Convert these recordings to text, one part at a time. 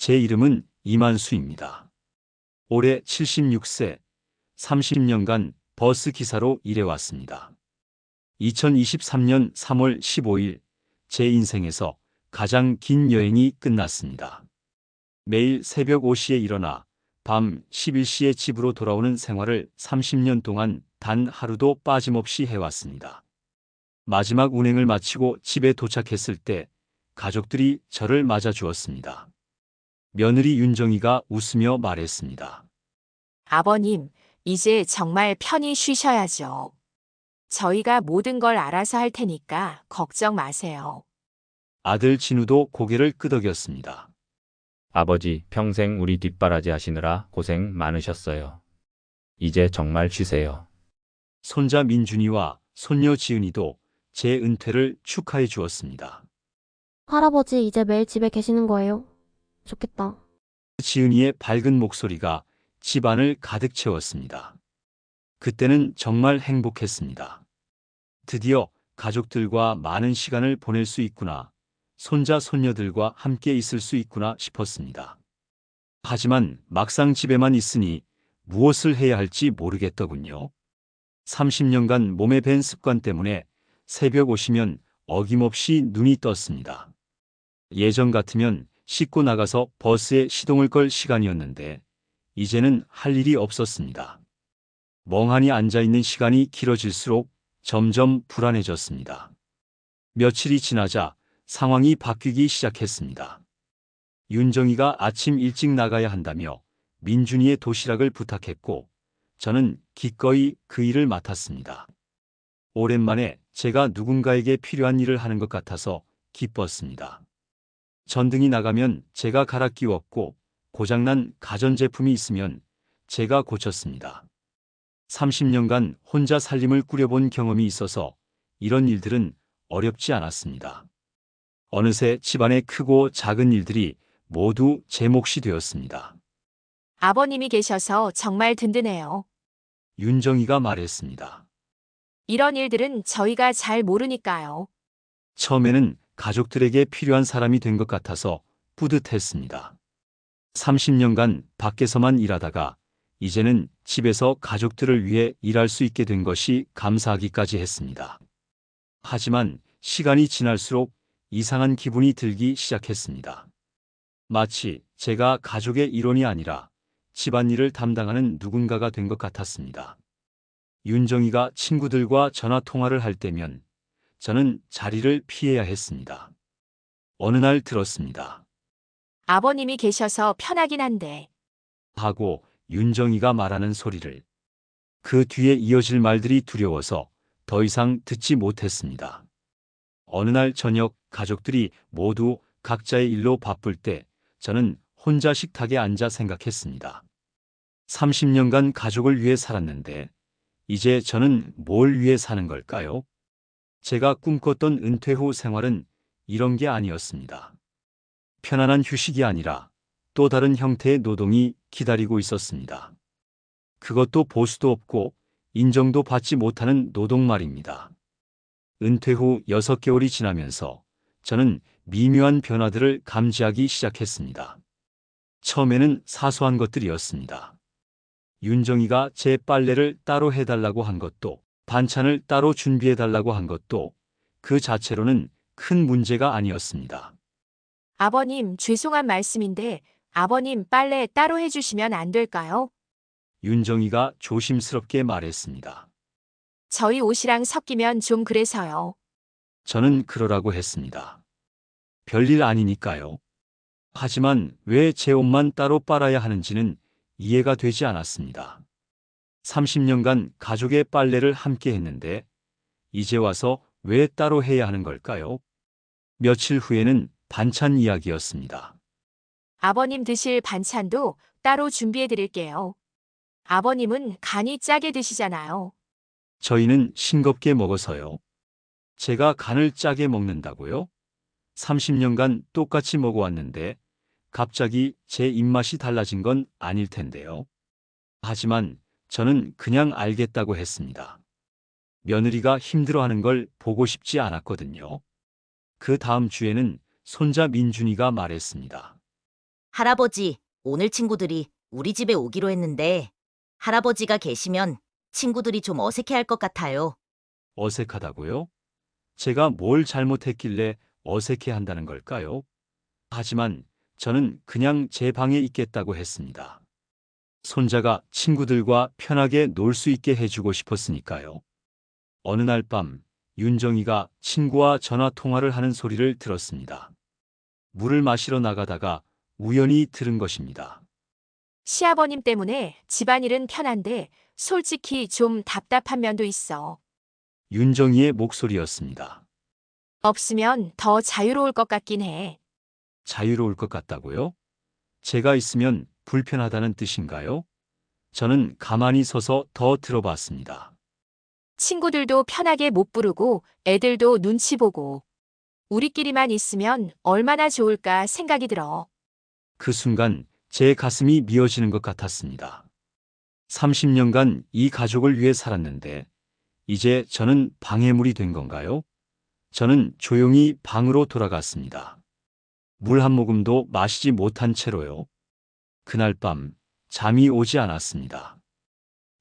제 이름은 이만수입니다. 올해 76세, 30년간 버스 기사로 일해왔습니다. 2023년 3월 15일, 제 인생에서 가장 긴 여행이 끝났습니다. 매일 새벽 5시에 일어나 밤 11시에 집으로 돌아오는 생활을 30년 동안 단 하루도 빠짐없이 해왔습니다. 마지막 운행을 마치고 집에 도착했을 때 가족들이 저를 맞아주었습니다. 며느리 윤정이가 웃으며 말했습니다. 아버님, 이제 정말 편히 쉬셔야죠. 저희가 모든 걸 알아서 할 테니까 걱정 마세요. 아들 진우도 고개를 끄덕였습니다. 아버지, 평생 우리 뒷바라지 하시느라 고생 많으셨어요. 이제 정말 쉬세요. 손자 민준이와 손녀 지은이도 제 은퇴를 축하해 주었습니다. 할아버지 이제 매일 집에 계시는 거예요? 좋겠다. 지은이의 밝은 목소리가 집안을 가득 채웠습니다. 그때는 정말 행복했습니다. 드디어 가족들과 많은 시간을 보낼 수 있구나, 손자 손녀들과 함께 있을 수 있구나 싶었습니다. 하지만 막상 집에만 있으니 무엇을 해야 할지 모르겠더군요. 30년간 몸에 밴 습관 때문에 새벽 오시면 어김없이 눈이 떴습니다. 예전 같으면 씻고 나가서 버스에 시동을 걸 시간이었는데 이제는 할 일이 없었습니다. 멍하니 앉아있는 시간이 길어질수록 점점 불안해졌습니다. 며칠이 지나자 상황이 바뀌기 시작했습니다. 윤정이가 아침 일찍 나가야 한다며 민준이의 도시락을 부탁했고 저는 기꺼이 그 일을 맡았습니다. 오랜만에 제가 누군가에게 필요한 일을 하는 것 같아서 기뻤습니다. 전등이 나가면 제가 갈아 끼웠고 고장난 가전제품이 있으면 제가 고쳤습니다. 30년간 혼자 살림을 꾸려본 경험이 있어서 이런 일들은 어렵지 않았습니다. 어느새 집안의 크고 작은 일들이 모두 제 몫이 되었습니다. 아버님이 계셔서 정말 든든해요. 윤정이가 말했습니다. 이런 일들은 저희가 잘 모르니까요. 처음에는 가족들에게 필요한 사람이 된 것 같아서 뿌듯했습니다. 30년간 밖에서만 일하다가 이제는 집에서 가족들을 위해 일할 수 있게 된 것이 감사하기까지 했습니다. 하지만 시간이 지날수록 이상한 기분이 들기 시작했습니다. 마치 제가 가족의 일원이 아니라 집안일을 담당하는 누군가가 된 것 같았습니다. 윤정이가 친구들과 전화 통화를 할 때면 저는 자리를 피해야 했습니다. 어느 날 들었습니다. 아버님이 계셔서 편하긴 한데. 하고 윤정이가 말하는 소리를. 그 뒤에 이어질 말들이 두려워서 더 이상 듣지 못했습니다. 어느 날 저녁 가족들이 모두 각자의 일로 바쁠 때 저는 혼자 식탁에 앉아 생각했습니다. 30년간 가족을 위해 살았는데 이제 저는 뭘 위해 사는 걸까요? 제가 꿈꿨던 은퇴 후 생활은 이런 게 아니었습니다. 편안한 휴식이 아니라 또 다른 형태의 노동이 기다리고 있었습니다. 그것도 보수도 없고 인정도 받지 못하는 노동 말입니다. 은퇴 후 6개월이 지나면서 저는 미묘한 변화들을 감지하기 시작했습니다. 처음에는 사소한 것들이었습니다. 윤정이가 제 빨래를 따로 해달라고 한 것도, 반찬을 따로 준비해달라고 한 것도 그 자체로는 큰 문제가 아니었습니다. 아버님, 죄송한 말씀인데 아버님 빨래 따로 해주시면 안 될까요? 윤정이가 조심스럽게 말했습니다. 저희 옷이랑 섞이면 좀 그래서요. 저는 그러라고 했습니다. 별일 아니니까요. 하지만 왜 제 옷만 따로 빨아야 하는지는 이해가 되지 않았습니다. 30년간 가족의 빨래를 함께 했는데 이제 와서 왜 따로 해야 하는 걸까요? 며칠 후에는 반찬 이야기였습니다. 아버님 드실 반찬도 따로 준비해 드릴게요. 아버님은 간이 짜게 드시잖아요. 저희는 싱겁게 먹어서요. 제가 간을 짜게 먹는다고요? 30년간 똑같이 먹어왔는데 갑자기 제 입맛이 달라진 건 아닐 텐데요. 하지만 저는 그냥 알겠다고 했습니다. 며느리가 힘들어하는 걸 보고 싶지 않았거든요. 그 다음 주에는 손자 민준이가 말했습니다. 할아버지, 오늘 친구들이 우리 집에 오기로 했는데 할아버지가 계시면 친구들이 좀 어색해할 것 같아요. 어색하다고요? 제가 뭘 잘못했길래 어색해 한다는 걸까요? 하지만 저는 그냥 제 방에 있겠다고 했습니다. 손자가 친구들과 편하게 놀 수 있게 해주고 싶었으니까요. 어느 날 밤, 윤정이가 친구와 전화 통화를 하는 소리를 들었습니다. 물을 마시러 나가다가 우연히 들은 것입니다. 시아버님 때문에 집안일은 편한데 솔직히 좀 답답한 면도 있어. 윤정이의 목소리였습니다. 없으면 더 자유로울 것 같긴 해. 자유로울 것 같다고요? 제가 있으면 불편하다는 뜻인가요? 저는 가만히 서서 더 들어봤습니다. 친구들도 편하게 못 부르고 애들도 눈치 보고 우리끼리만 있으면 얼마나 좋을까 생각이 들어. 그 순간 제 가슴이 미어지는 것 같았습니다. 30년간 이 가족을 위해 살았는데 이제 저는 방해물이 된 건가요? 저는 조용히 방으로 돌아갔습니다. 물 한 모금도 마시지 못한 채로요. 그날 밤 잠이 오지 않았습니다.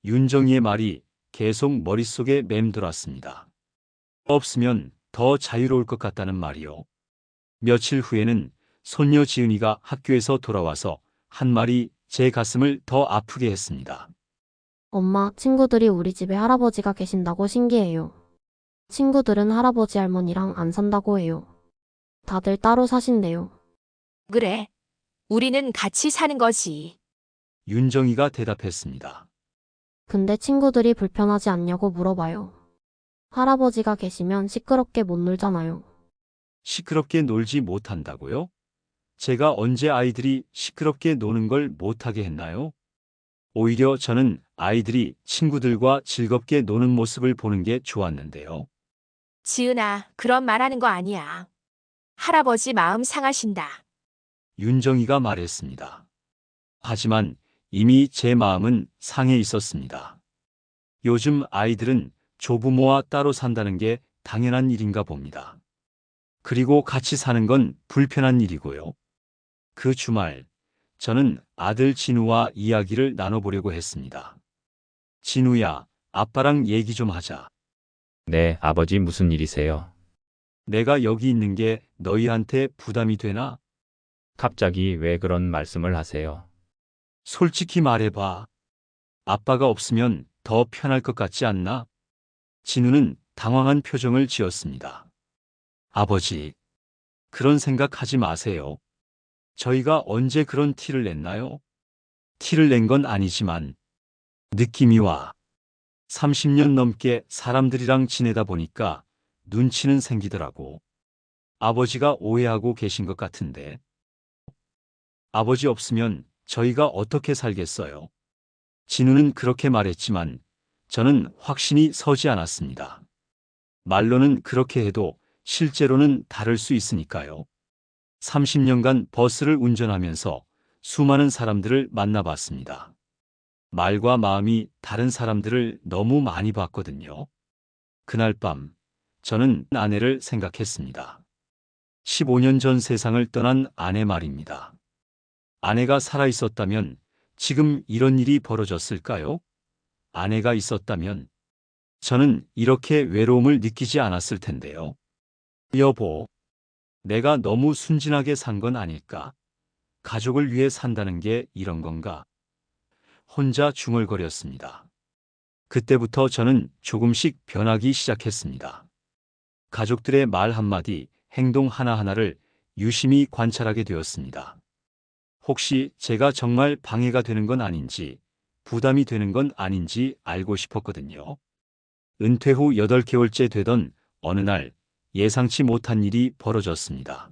윤정이의 말이 계속 머릿속에 맴돌았습니다. 없으면 더 자유로울 것 같다는 말이요. 며칠 후에는 손녀 지은이가 학교에서 돌아와서 한 말이 제 가슴을 더 아프게 했습니다. 엄마, 친구들이 우리 집에 할아버지가 계신다고 신기해요. 친구들은 할아버지 할머니랑 안 산다고 해요. 다들 따로 사신대요. 그래. 우리는 같이 사는 거지. 윤정이가 대답했습니다. 근데 친구들이 불편하지 않냐고 물어봐요. 할아버지가 계시면 시끄럽게 못 놀잖아요. 시끄럽게 놀지 못한다고요? 제가 언제 아이들이 시끄럽게 노는 걸 못하게 했나요? 오히려 저는 아이들이 친구들과 즐겁게 노는 모습을 보는 게 좋았는데요. 지은아, 그런 말 하는 거 아니야. 할아버지 마음 상하신다. 윤정이가 말했습니다. 하지만 이미 제 마음은 상해 있었습니다. 요즘 아이들은 조부모와 따로 산다는 게 당연한 일인가 봅니다. 그리고 같이 사는 건 불편한 일이고요. 그 주말, 저는 아들 진우와 이야기를 나눠보려고 했습니다. 진우야, 아빠랑 얘기 좀 하자. 네, 아버지 무슨 일이세요? 내가 여기 있는 게 너희한테 부담이 되나? 갑자기 왜 그런 말씀을 하세요? 솔직히 말해봐. 아빠가 없으면 더 편할 것 같지 않나? 진우는 당황한 표정을 지었습니다. 아버지, 그런 생각하지 마세요. 저희가 언제 그런 티를 냈나요? 티를 낸 건 아니지만 느낌이 와. 30년 넘게 사람들이랑 지내다 보니까 눈치는 생기더라고. 아버지가 오해하고 계신 것 같은데. 아버지 없으면 저희가 어떻게 살겠어요? 진우는 그렇게 말했지만 저는 확신이 서지 않았습니다. 말로는 그렇게 해도 실제로는 다를 수 있으니까요. 30년간 버스를 운전하면서 수많은 사람들을 만나봤습니다. 말과 마음이 다른 사람들을 너무 많이 봤거든요. 그날 밤, 저는 아내를 생각했습니다. 15년 전 세상을 떠난 아내 말입니다. 아내가 살아 있었다면 지금 이런 일이 벌어졌을까요? 아내가 있었다면 저는 이렇게 외로움을 느끼지 않았을 텐데요. 여보, 내가 너무 순진하게 산 건 아닐까? 가족을 위해 산다는 게 이런 건가? 혼자 중얼거렸습니다. 그때부터 저는 조금씩 변하기 시작했습니다. 가족들의 말 한마디, 행동 하나하나를 유심히 관찰하게 되었습니다. 혹시 제가 정말 방해가 되는 건 아닌지, 부담이 되는 건 아닌지 알고 싶었거든요. 은퇴 후 8개월째 되던 어느 날 예상치 못한 일이 벌어졌습니다.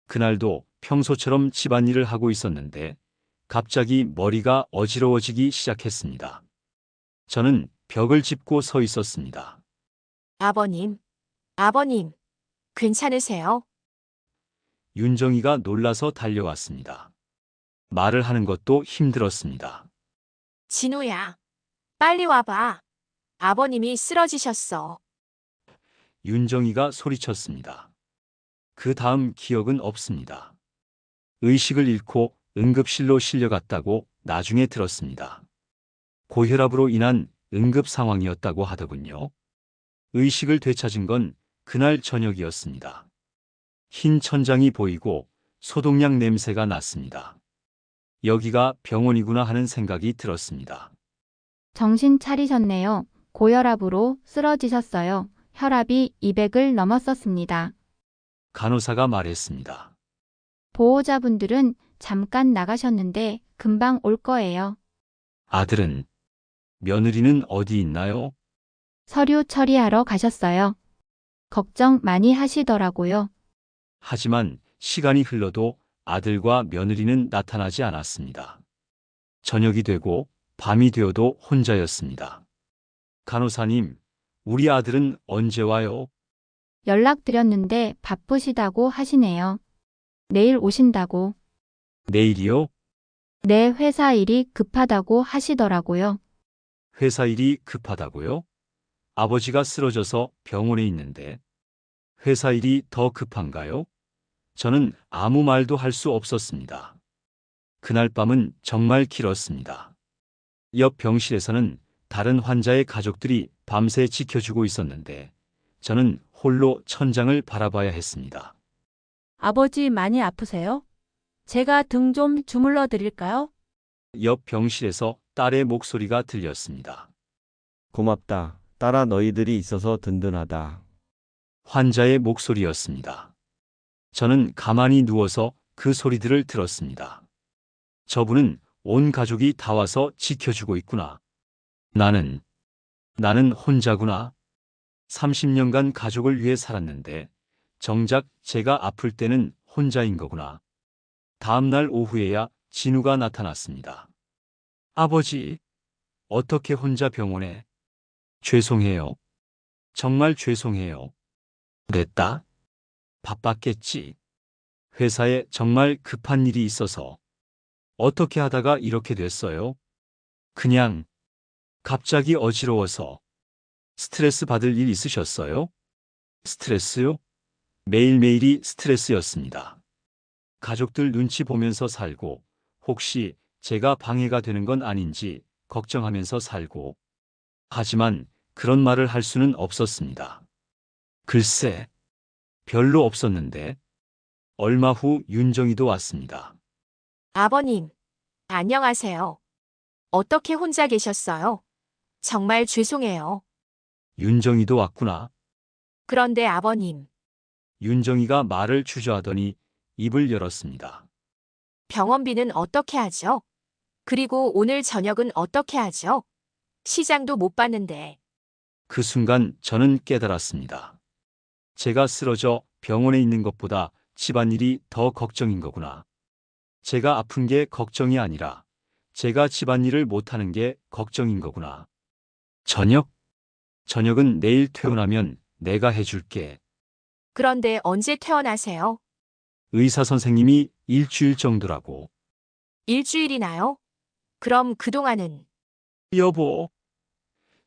그날도 평소처럼 집안일을 하고 있었는데 갑자기 머리가 어지러워지기 시작했습니다. 저는 벽을 짚고 서 있었습니다. 아버님, 아버님, 괜찮으세요? 윤정이가 놀라서 달려왔습니다. 말을 하는 것도 힘들었습니다. 진우야, 빨리 와봐. 아버님이 쓰러지셨어. 윤정이가 소리쳤습니다. 그 다음 기억은 없습니다. 의식을 잃고 응급실로 실려갔다고 나중에 들었습니다. 고혈압으로 인한 응급 상황이었다고 하더군요. 의식을 되찾은 건 그날 저녁이었습니다. 흰 천장이 보이고 소독약 냄새가 났습니다. 여기가 병원이구나 하는 생각이 들었습니다. 정신 차리셨네요. 고혈압으로 쓰러지셨어요. 혈압이 200을 넘었었습니다. 간호사가 말했습니다. 보호자분들은 잠깐 나가셨는데 금방 올 거예요. 아들은, 며느리는 어디 있나요? 서류 처리하러 가셨어요. 걱정 많이 하시더라고요. 하지만 시간이 흘러도 아들과 며느리는 나타나지 않았습니다. 저녁이 되고 밤이 되어도 혼자였습니다. 간호사님, 우리 아들은 언제 와요? 연락드렸는데 바쁘시다고 하시네요. 내일 오신다고. 내일이요? 내 회사 일이 급하다고 하시더라고요. 회사 일이 급하다고요? 아버지가 쓰러져서 병원에 있는데 회사 일이 더 급한가요? 저는 아무 말도 할 수 없었습니다. 그날 밤은 정말 길었습니다. 옆 병실에서는 다른 환자의 가족들이 밤새 지켜주고 있었는데 저는 홀로 천장을 바라봐야 했습니다. 아버지 많이 아프세요? 제가 등 좀 주물러 드릴까요? 옆 병실에서 딸의 목소리가 들렸습니다. 고맙다. 딸아, 너희들이 있어서 든든하다. 환자의 목소리였습니다. 저는 가만히 누워서 그 소리들을 들었습니다. 저분은 온 가족이 다 와서 지켜주고 있구나. 나는 혼자구나. 30년간 가족을 위해 살았는데 정작 제가 아플 때는 혼자인 거구나. 다음 날 오후에야 진우가 나타났습니다. 아버지, 어떻게 혼자 병원에? 죄송해요. 정말 죄송해요. 그랬다? 바빴겠지. 회사에 정말 급한 일이 있어서. 어떻게 하다가 이렇게 됐어요? 그냥 갑자기 어지러워서. 스트레스 받을 일 있으셨어요? 스트레스요? 매일매일이 스트레스였습니다. 가족들 눈치 보면서 살고 혹시 제가 방해가 되는 건 아닌지 걱정하면서 살고 하지만 그런 말을 할 수는 없었습니다. 글쎄, 별로 없었는데 얼마 후 윤정이도 왔습니다. 아버님, 안녕하세요. 어떻게 혼자 계셨어요? 정말 죄송해요. 윤정이도 왔구나. 그런데 아버님, 윤정이가 말을 주저하더니 입을 열었습니다. 병원비는 어떻게 하죠? 그리고 오늘 저녁은 어떻게 하죠? 시장도 못 봤는데. 그 순간 저는 깨달았습니다. 제가 쓰러져 병원에 있는 것보다 집안일이 더 걱정인 거구나. 제가 아픈 게 걱정이 아니라 제가 집안일을 못하는 게 걱정인 거구나. 저녁은 내일 퇴원하면 내가 해줄게. 그런데 언제 퇴원하세요? 의사 선생님이 일주일 정도라고. 일주일이나요? 그럼 그동안은 여보.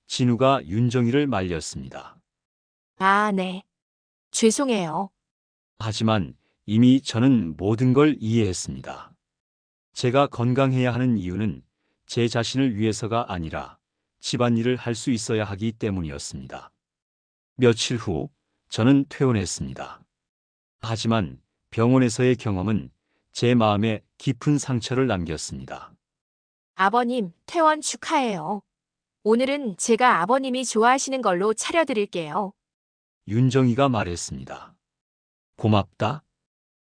진우가 윤정이를 말렸습니다. 아, 네. 죄송해요. 하지만 이미 저는 모든 걸 이해했습니다. 제가 건강해야 하는 이유는 제 자신을 위해서가 아니라 집안일을 할 수 있어야 하기 때문이었습니다. 며칠 후 저는 퇴원했습니다. 하지만 병원에서의 경험은 제 마음에 깊은 상처를 남겼습니다. 아버님, 퇴원 축하해요. 오늘은 제가 아버님이 좋아하시는 걸로 차려드릴게요. 윤정이가 말했습니다. 고맙다.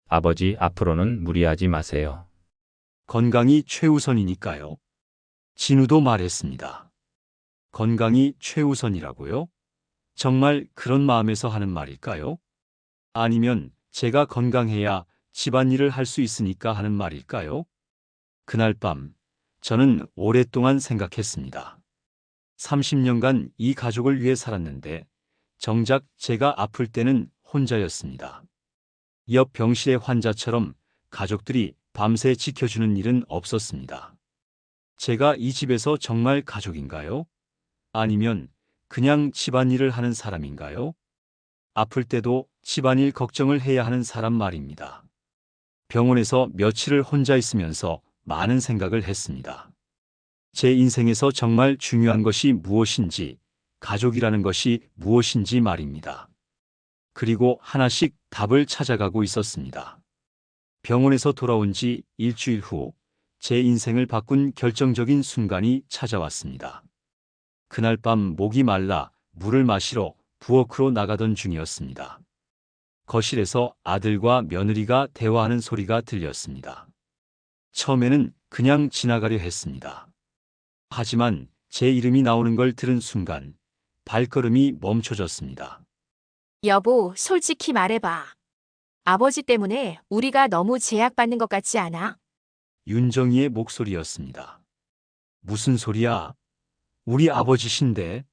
아버지, 앞으로는 무리하지 마세요. 건강이 최우선이니까요. 진우도 말했습니다. 건강이 최우선이라고요? 정말 그런 마음에서 하는 말일까요? 아니면 제가 건강해야 집안일을 할 수 있으니까 하는 말일까요? 그날 밤, 저는 오랫동안 생각했습니다. 30년간 이 가족을 위해 살았는데 정작 제가 아플 때는 혼자였습니다. 옆 병실의 환자처럼 가족들이 밤새 지켜주는 일은 없었습니다. 제가 이 집에서 정말 가족인가요? 아니면 그냥 집안일을 하는 사람인가요? 아플 때도 집안일 걱정을 해야 하는 사람 말입니다. 병원에서 며칠을 혼자 있으면서 많은 생각을 했습니다. 제 인생에서 정말 중요한 것이 무엇인지, 가족이라는 것이 무엇인지 말입니다. 그리고 하나씩 답을 찾아가고 있었습니다. 병원에서 돌아온 지 일주일 후, 제 인생을 바꾼 결정적인 순간이 찾아왔습니다. 그날 밤 목이 말라 물을 마시러 부엌으로 나가던 중이었습니다. 거실에서 아들과 며느리가 대화하는 소리가 들렸습니다. 처음에는 그냥 지나가려 했습니다. 하지만 제 이름이 나오는 걸 들은 순간 발걸음이 멈춰졌습니다. 여보, 솔직히 말해봐. 아버지 때문에 우리가 너무 제약받는 것 같지 않아? 윤정희의 목소리였습니다. 무슨 소리야? 우리 아버지신데?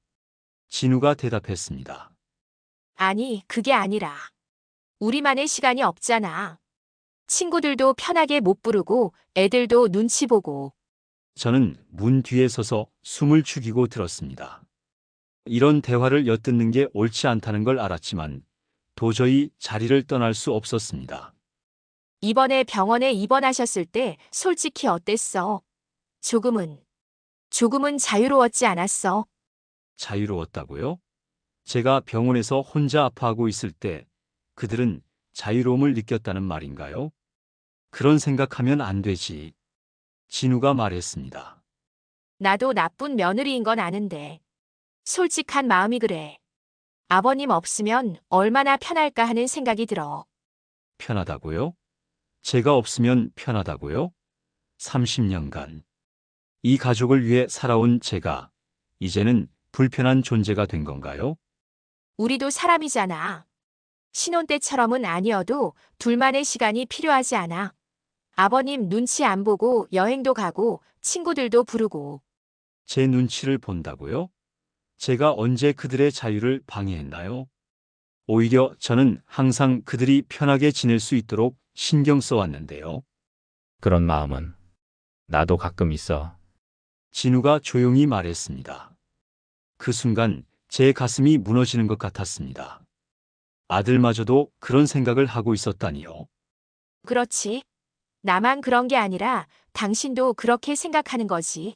진우가 대답했습니다. 아니, 그게 아니라. 우리만의 시간이 없잖아. 친구들도 편하게 못 부르고 애들도 눈치 보고. 저는 문 뒤에 서서 숨을 죽이고 들었습니다. 이런 대화를 엿듣는 게 옳지 않다는 걸 알았지만 도저히 자리를 떠날 수 없었습니다. 이번에 병원에 입원하셨을 때 솔직히 어땠어? 조금은 자유로웠지 않았어? 자유로웠다고요? 제가 병원에서 혼자 아파하고 있을 때 그들은 자유로움을 느꼈다는 말인가요? 그런 생각하면 안 되지. 진우가 말했습니다. 나도 나쁜 며느리인 건 아는데. 솔직한 마음이 그래. 아버님 없으면 얼마나 편할까 하는 생각이 들어. 편하다고요? 제가 없으면 편하다고요? 30년간. 이 가족을 위해 살아온 제가 이제는 불편한 존재가 된 건가요? 우리도 사람이잖아. 신혼 때처럼은 아니어도 둘만의 시간이 필요하지 않아. 아버님 눈치 안 보고 여행도 가고 친구들도 부르고. 제 눈치를 본다고요? 제가 언제 그들의 자유를 방해했나요? 오히려 저는 항상 그들이 편하게 지낼 수 있도록 신경 써왔는데요. 그런 마음은 나도 가끔 있어. 진우가 조용히 말했습니다. 그 순간 제 가슴이 무너지는 것 같았습니다. 아들마저도 그런 생각을 하고 있었다니요. 그렇지. 나만 그런 게 아니라 당신도 그렇게 생각하는 거지.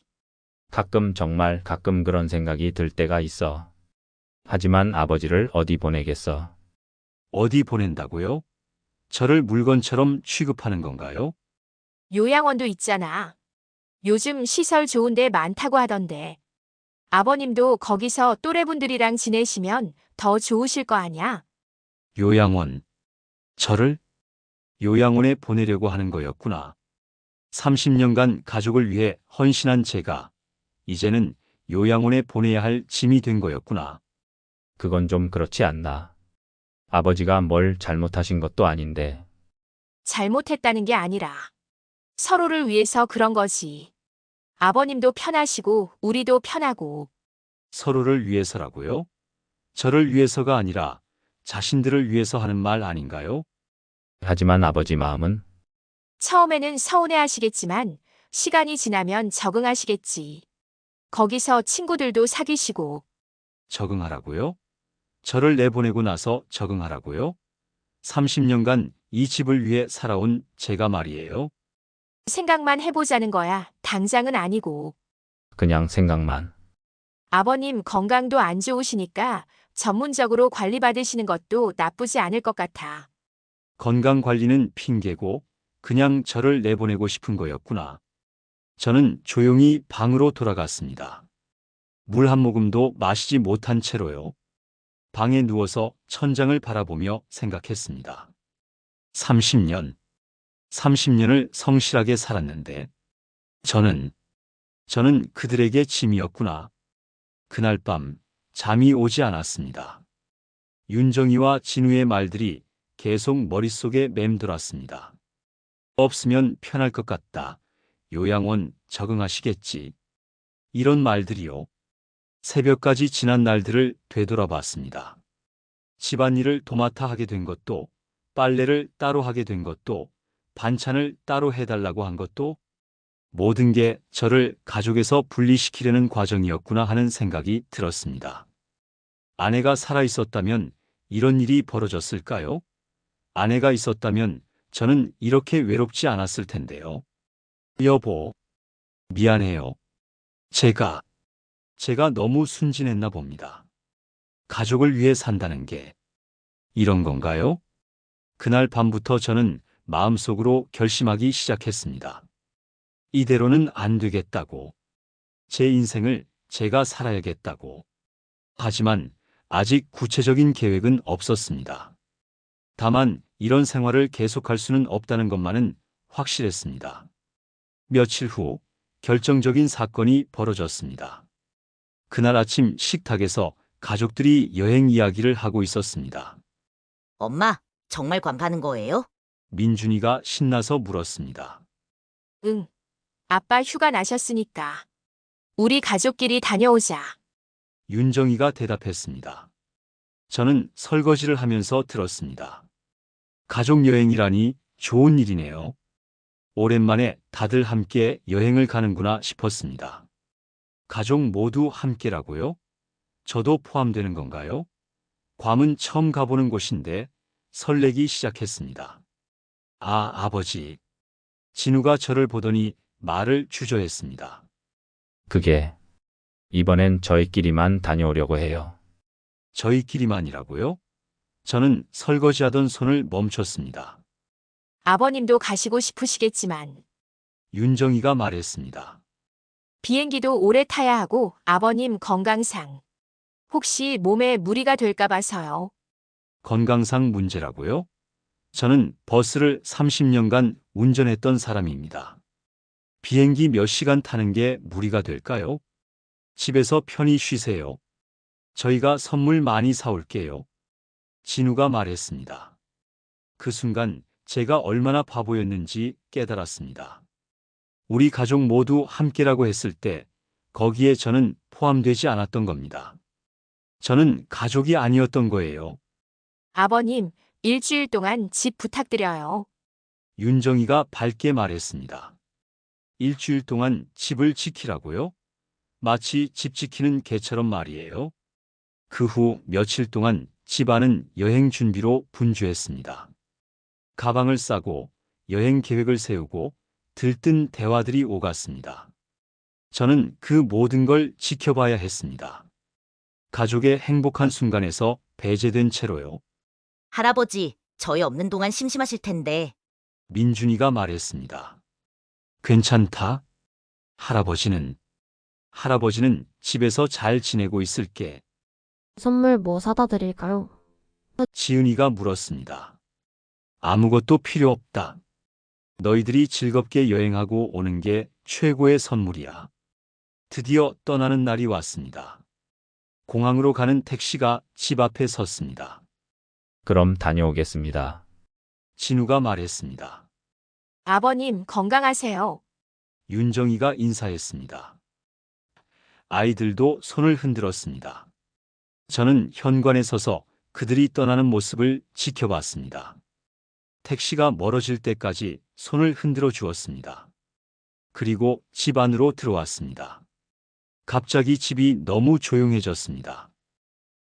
가끔 정말 가끔 그런 생각이 들 때가 있어. 하지만 아버지를 어디 보내겠어. 어디 보낸다고요? 저를 물건처럼 취급하는 건가요? 요양원도 있잖아. 요즘 시설 좋은 데 많다고 하던데. 아버님도 거기서 또래분들이랑 지내시면 더 좋으실 거 아냐? 요양원. 저를 요양원에 보내려고 하는 거였구나. 30년간 가족을 위해 헌신한 제가 이제는 요양원에 보내야 할 짐이 된 거였구나. 그건 좀 그렇지 않나. 아버지가 뭘 잘못하신 것도 아닌데. 잘못했다는 게 아니라 서로를 위해서 그런 거지. 아버님도 편하시고 우리도 편하고. 서로를 위해서라고요? 저를 위해서가 아니라 자신들을 위해서 하는 말 아닌가요? 하지만 아버지 마음은 처음에는 서운해하시겠지만 시간이 지나면 적응하시겠지. 거기서 친구들도 사귀시고. 적응하라고요? 저를 내보내고 나서 적응하라고요? 30년간 이 집을 위해 살아온 제가 말이에요. 생각만 해보자는 거야. 당장은 아니고. 그냥 생각만. 아버님 건강도 안 좋으시니까 전문적으로 관리받으시는 것도 나쁘지 않을 것 같아. 건강 관리는 핑계고 그냥 저를 내보내고 싶은 거였구나. 저는 조용히 방으로 돌아갔습니다. 물 한 모금도 마시지 못한 채로요. 방에 누워서 천장을 바라보며 생각했습니다. 30년을 성실하게 살았는데 저는 그들에게 짐이었구나. 그날 밤 잠이 오지 않았습니다. 윤정이와 진우의 말들이 계속 머릿속에 맴돌았습니다. 없으면 편할 것 같다. 요양원 적응하시겠지. 이런 말들이요. 새벽까지 지난 날들을 되돌아봤습니다. 집안일을 도맡아 하게 된 것도, 빨래를 따로 하게 된 것도, 반찬을 따로 해달라고 한 것도 모든 게 저를 가족에서 분리시키려는 과정이었구나 하는 생각이 들었습니다. 아내가 살아있었다면 이런 일이 벌어졌을까요? 아내가 있었다면 저는 이렇게 외롭지 않았을 텐데요. 여보, 미안해요. 제가 너무 순진했나 봅니다. 가족을 위해 산다는 게 이런 건가요? 그날 밤부터 저는 마음속으로 결심하기 시작했습니다. 이대로는 안 되겠다고. 제 인생을 제가 살아야겠다고. 하지만 아직 구체적인 계획은 없었습니다. 다만 이런 생활을 계속할 수는 없다는 것만은 확실했습니다. 며칠 후 결정적인 사건이 벌어졌습니다. 그날 아침 식탁에서 가족들이 여행 이야기를 하고 있었습니다. 엄마, 정말 관 가는 거예요? 민준이가 신나서 물었습니다. 응. 아빠 휴가 나셨으니까. 우리 가족끼리 다녀오자. 윤정이가 대답했습니다. 저는 설거지를 하면서 들었습니다. 가족 여행이라니 좋은 일이네요. 오랜만에 다들 함께 여행을 가는구나 싶었습니다. 가족 모두 함께라고요? 저도 포함되는 건가요? 괌은 처음 가보는 곳인데 설레기 시작했습니다. 아, 아버지. 진우가 저를 보더니 말을 주저했습니다. 그게 이번엔 저희끼리만 다녀오려고 해요. 저희끼리만이라고요? 저는 설거지하던 손을 멈췄습니다. 아버님도 가시고 싶으시겠지만 윤정이가 말했습니다. 비행기도 오래 타야 하고 아버님 건강상 혹시 몸에 무리가 될까 봐서요. 건강상 문제라고요? 저는 버스를 30년간 운전했던 사람입니다. 비행기 몇 시간 타는 게 무리가 될까요? 집에서 편히 쉬세요. 저희가 선물 많이 사올게요. 진우가 말했습니다. 그 순간 제가 얼마나 바보였는지 깨달았습니다. 우리 가족 모두 함께라고 했을 때 거기에 저는 포함되지 않았던 겁니다. 저는 가족이 아니었던 거예요. 아버님, 일주일 동안 집 부탁드려요. 윤정이가 밝게 말했습니다. 일주일 동안 집을 지키라고요? 마치 집 지키는 개처럼 말이에요. 그 후 며칠 동안 집안은 여행 준비로 분주했습니다. 가방을 싸고 여행 계획을 세우고 들뜬 대화들이 오갔습니다. 저는 그 모든 걸 지켜봐야 했습니다. 가족의 행복한 순간에서 배제된 채로요. 할아버지, 저희 없는 동안 심심하실 텐데. 민준이가 말했습니다. 괜찮다. 할아버지는 집에서 잘 지내고 있을게. 선물 뭐 사다 드릴까요? 지은이가 물었습니다. 아무것도 필요 없다. 너희들이 즐겁게 여행하고 오는 게 최고의 선물이야. 드디어 떠나는 날이 왔습니다. 공항으로 가는 택시가 집 앞에 섰습니다. 그럼 다녀오겠습니다. 진우가 말했습니다. 아버님 건강하세요. 윤정이가 인사했습니다. 아이들도 손을 흔들었습니다. 저는 현관에 서서 그들이 떠나는 모습을 지켜봤습니다. 택시가 멀어질 때까지 손을 흔들어 주었습니다. 그리고 집 안으로 들어왔습니다. 갑자기 집이 너무 조용해졌습니다.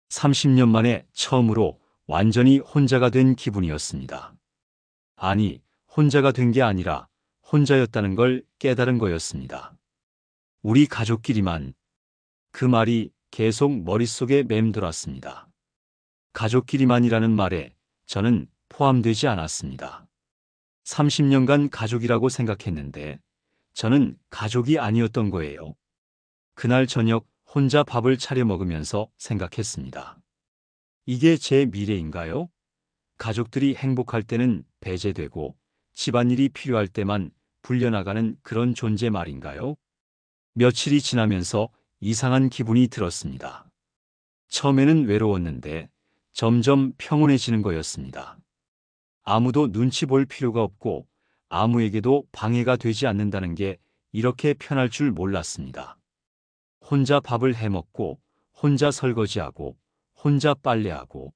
30년 만에 처음으로 완전히 혼자가 된 기분이었습니다. 아니, 혼자가 된 게 아니라 혼자였다는 걸 깨달은 거였습니다. 우리 가족끼리만. 그 말이 계속 머릿속에 맴돌았습니다. 가족끼리만이라는 말에 저는 포함되지 않았습니다. 30년간 가족이라고 생각했는데 저는 가족이 아니었던 거예요. 그날 저녁 혼자 밥을 차려 먹으면서 생각했습니다. 이게 제 미래인가요? 가족들이 행복할 때는 배제되고 집안일이 필요할 때만 불려나가는 그런 존재 말인가요? 며칠이 지나면서 이상한 기분이 들었습니다. 처음에는 외로웠는데 점점 평온해지는 거였습니다. 아무도 눈치 볼 필요가 없고 아무에게도 방해가 되지 않는다는 게 이렇게 편할 줄 몰랐습니다. 혼자 밥을 해먹고 혼자 설거지하고 혼자 빨래하고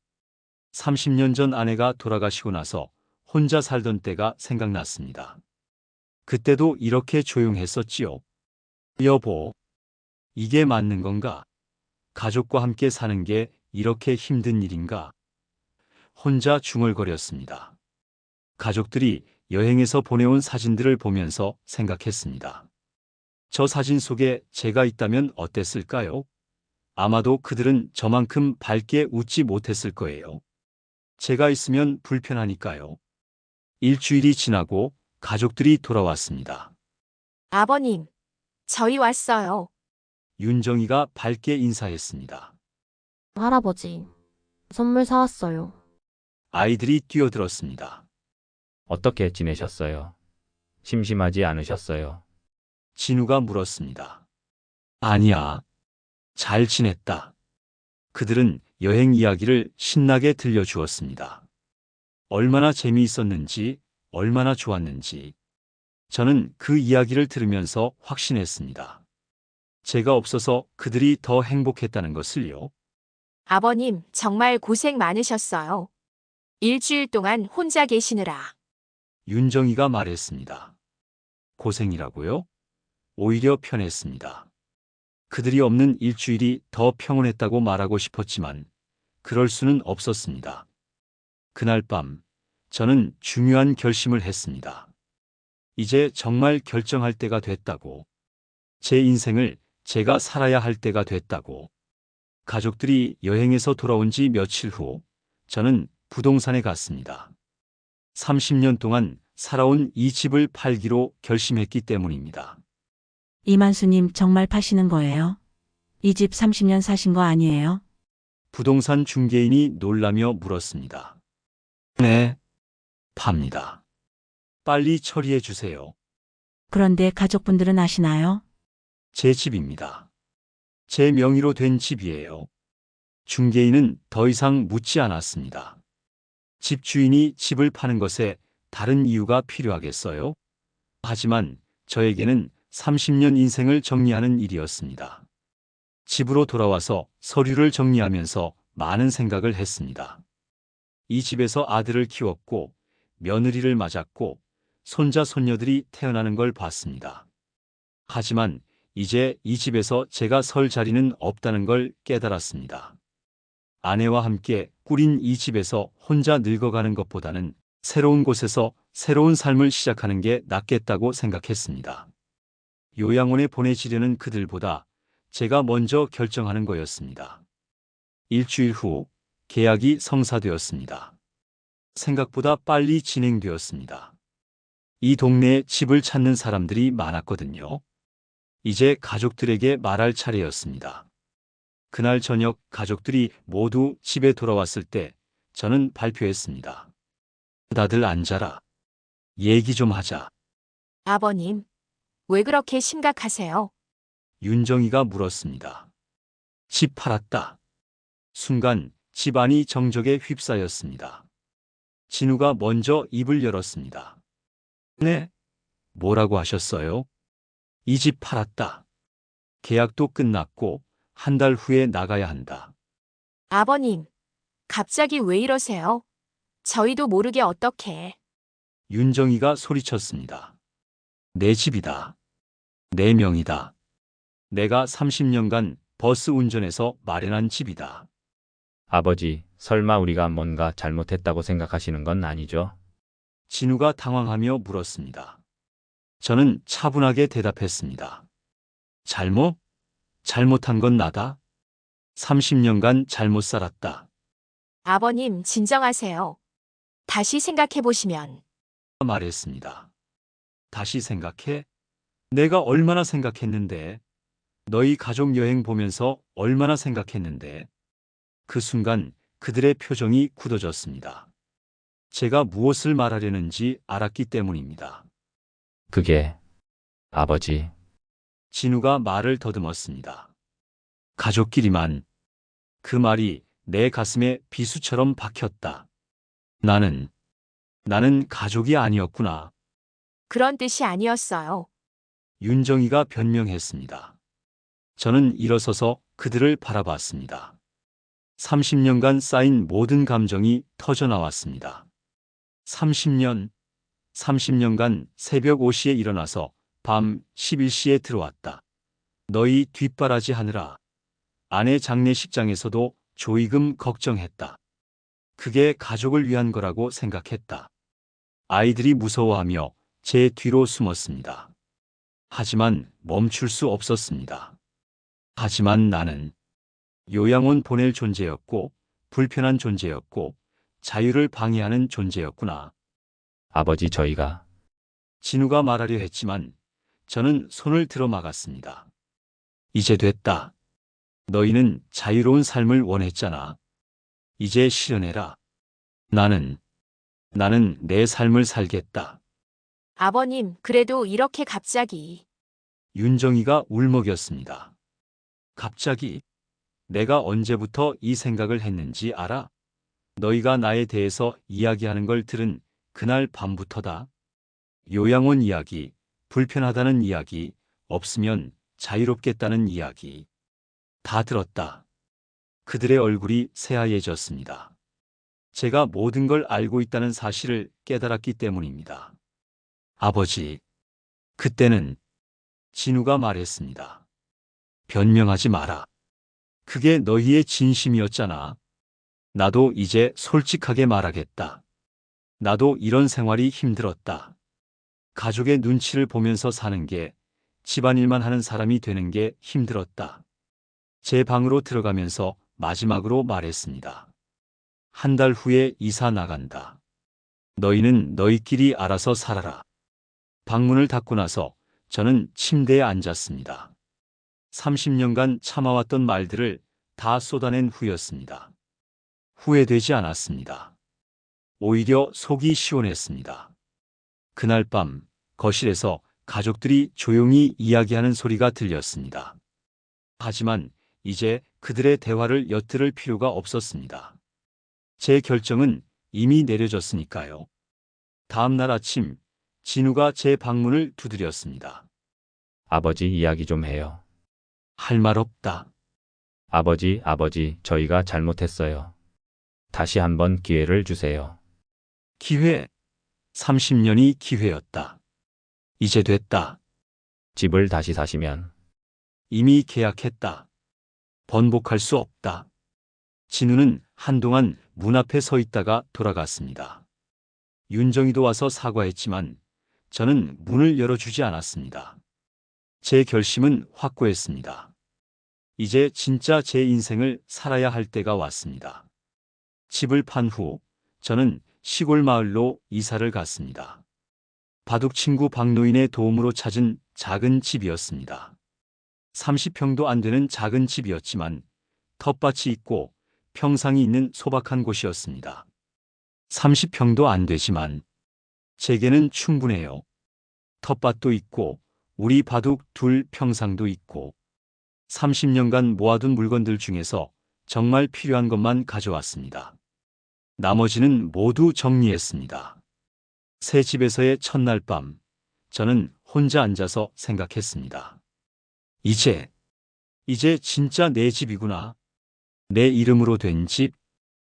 30년 전 아내가 돌아가시고 나서 혼자 살던 때가 생각났습니다. 그때도 이렇게 조용했었지요. 여보, 이게 맞는 건가? 가족과 함께 사는 게 이렇게 힘든 일인가? 혼자 중얼거렸습니다. 가족들이 여행에서 보내온 사진들을 보면서 생각했습니다. 저 사진 속에 제가 있다면 어땠을까요? 아마도 그들은 저만큼 밝게 웃지 못했을 거예요. 제가 있으면 불편하니까요. 일주일이 지나고 가족들이 돌아왔습니다. 아버님, 저희 왔어요. 윤정이가 밝게 인사했습니다. 할아버지, 선물 사왔어요. 아이들이 뛰어들었습니다. 어떻게 지내셨어요? 심심하지 않으셨어요? 진우가 물었습니다. 아니야. 잘 지냈다. 그들은 여행 이야기를 신나게 들려주었습니다. 얼마나 재미있었는지, 얼마나 좋았는지. 저는 그 이야기를 들으면서 확신했습니다. 제가 없어서 그들이 더 행복했다는 것을요. 아버님, 정말 고생 많으셨어요. 일주일 동안 혼자 계시느라. 윤정이가 말했습니다. 고생이라고요? 오히려 편했습니다. 그들이 없는 일주일이 더 평온했다고 말하고 싶었지만 그럴 수는 없었습니다. 그날 밤 저는 중요한 결심을 했습니다. 이제 정말 결정할 때가 됐다고. 제 인생을 제가 살아야 할 때가 됐다고. 가족들이 여행에서 돌아온 지 며칠 후 저는 부동산에 갔습니다. 30년 동안 살아온 이 집을 팔기로 결심했기 때문입니다. 이만수님 정말 파시는 거예요? 이 집 30년 사신 거 아니에요? 부동산 중개인이 놀라며 물었습니다. 네, 팝니다. 빨리 처리해 주세요. 그런데 가족분들은 아시나요? 제 집입니다. 제 명의로 된 집이에요. 중개인은 더 이상 묻지 않았습니다. 집주인이 집을 파는 것에 다른 이유가 필요하겠어요? 하지만 저에게는 30년 인생을 정리하는 일이었습니다. 집으로 돌아와서 서류를 정리하면서 많은 생각을 했습니다. 이 집에서 아들을 키웠고 며느리를 맞았고 손자 손녀들이 태어나는 걸 봤습니다. 하지만 이제 이 집에서 제가 설 자리는 없다는 걸 깨달았습니다. 아내와 함께 꾸린 이 집에서 혼자 늙어가는 것보다는 새로운 곳에서 새로운 삶을 시작하는 게 낫겠다고 생각했습니다. 요양원에 보내지려는 그들보다 제가 먼저 결정하는 거였습니다. 일주일 후 계약이 성사되었습니다. 생각보다 빨리 진행되었습니다. 이 동네에 집을 찾는 사람들이 많았거든요. 이제 가족들에게 말할 차례였습니다. 그날 저녁 가족들이 모두 집에 돌아왔을 때 저는 발표했습니다. 다들 앉아라. 얘기 좀 하자. 아버님, 왜 그렇게 심각하세요? 윤정이가 물었습니다. 집 팔았다. 순간 집안이 정적에 휩싸였습니다. 진우가 먼저 입을 열었습니다. 네? 뭐라고 하셨어요? 이 집 팔았다. 계약도 끝났고 한 달 후에 나가야 한다. 아버님, 갑자기 왜 이러세요? 저희도 모르게 어떡해. 윤정이가 소리쳤습니다. 내 집이다. 내 명이다. 내가 30년간 버스 운전해서 마련한 집이다. 아버지, 설마 우리가 뭔가 잘못했다고 생각하시는 건 아니죠? 진우가 당황하며 물었습니다. 저는 차분하게 대답했습니다. 잘못? 잘못한 건 나다. 30년간 잘못 살았다. 아버님, 진정하세요. 다시 생각해 보시면. 말했습니다. 다시 생각해? 내가 얼마나 생각했는데? 너희 가족 여행 보면서 얼마나 생각했는데? 그 순간 그들의 표정이 굳어졌습니다. 제가 무엇을 말하려는지 알았기 때문입니다. 그게, 아버지, 진우가 말을 더듬었습니다. 가족끼리만. 그 말이 내 가슴에 비수처럼 박혔다. 나는 가족이 아니었구나. 그런 뜻이 아니었어요. 윤정이가 변명했습니다. 저는 일어서서 그들을 바라봤습니다. 30년간 쌓인 모든 감정이 터져나왔습니다. 30년간 새벽 5시에 일어나서 밤 11시에 들어왔다. 너희 뒷바라지 하느라 아내 장례식장에서도 조의금 걱정했다. 그게 가족을 위한 거라고 생각했다. 아이들이 무서워하며 제 뒤로 숨었습니다. 하지만 멈출 수 없었습니다. 하지만 나는 요양원 보낼 존재였고, 불편한 존재였고, 자유를 방해하는 존재였구나. 아버지, 저희가 진우가 말하려 했지만 저는 손을 들어 막았습니다. 이제 됐다. 너희는 자유로운 삶을 원했잖아. 이제 실현해라. 나는 내 삶을 살겠다. 아버님, 그래도 이렇게 갑자기. 윤정이가 울먹였습니다. 갑자기 내가 언제부터 이 생각을 했는지 알아? 너희가 나에 대해서 이야기하는 걸 들은 그날 밤부터다. 요양원 이야기, 불편하다는 이야기, 없으면 자유롭겠다는 이야기. 다 들었다. 그들의 얼굴이 새하얘졌습니다. 제가 모든 걸 알고 있다는 사실을 깨달았기 때문입니다. 아버지, 그때는 진우가 말했습니다. 변명하지 마라. 그게 너희의 진심이었잖아. 나도 이제 솔직하게 말하겠다. 나도 이런 생활이 힘들었다. 가족의 눈치를 보면서 사는 게, 집안일만 하는 사람이 되는 게 힘들었다. 제 방으로 들어가면서 마지막으로 말했습니다. 한 달 후에 이사 나간다. 너희는 너희끼리 알아서 살아라. 방문을 닫고 나서 저는 침대에 앉았습니다. 30년간 참아왔던 말들을 다 쏟아낸 후였습니다. 후회되지 않았습니다. 오히려 속이 시원했습니다. 그날 밤 거실에서 가족들이 조용히 이야기하는 소리가 들렸습니다. 하지만 이제 그들의 대화를 엿들을 필요가 없었습니다. 제 결정은 이미 내려졌으니까요. 다음 날 아침 진우가 제 방문을 두드렸습니다. 아버지, 이야기 좀 해요. 할 말 없다. 아버지, 저희가 잘못했어요. 다시 한번 기회를 주세요. 기회. 30년이 기회였다. 이제 됐다. 집을 다시 사시면 이미 계약했다. 번복할 수 없다. 진우는 한동안 문 앞에 서 있다가 돌아갔습니다. 윤정이도 와서 사과했지만 저는 문을 열어주지 않았습니다. 제 결심은 확고했습니다. 이제 진짜 제 인생을 살아야 할 때가 왔습니다. 집을 판 후 저는 시골 마을로 이사를 갔습니다. 바둑 친구 박노인의 도움으로 찾은 작은 집이었습니다. 30평도 안 되는 작은 집이었지만 텃밭이 있고 평상이 있는 소박한 곳이었습니다. 30평도 안 되지만 제게는 충분해요. 텃밭도 있고 우리 바둑 둘 평상도 있고 30년간 모아둔 물건들 중에서 정말 필요한 것만 가져왔습니다. 나머지는 모두 정리했습니다. 새 집에서의 첫날 밤, 저는 혼자 앉아서 생각했습니다. 이제 진짜 내 집이구나. 내 이름으로 된 집.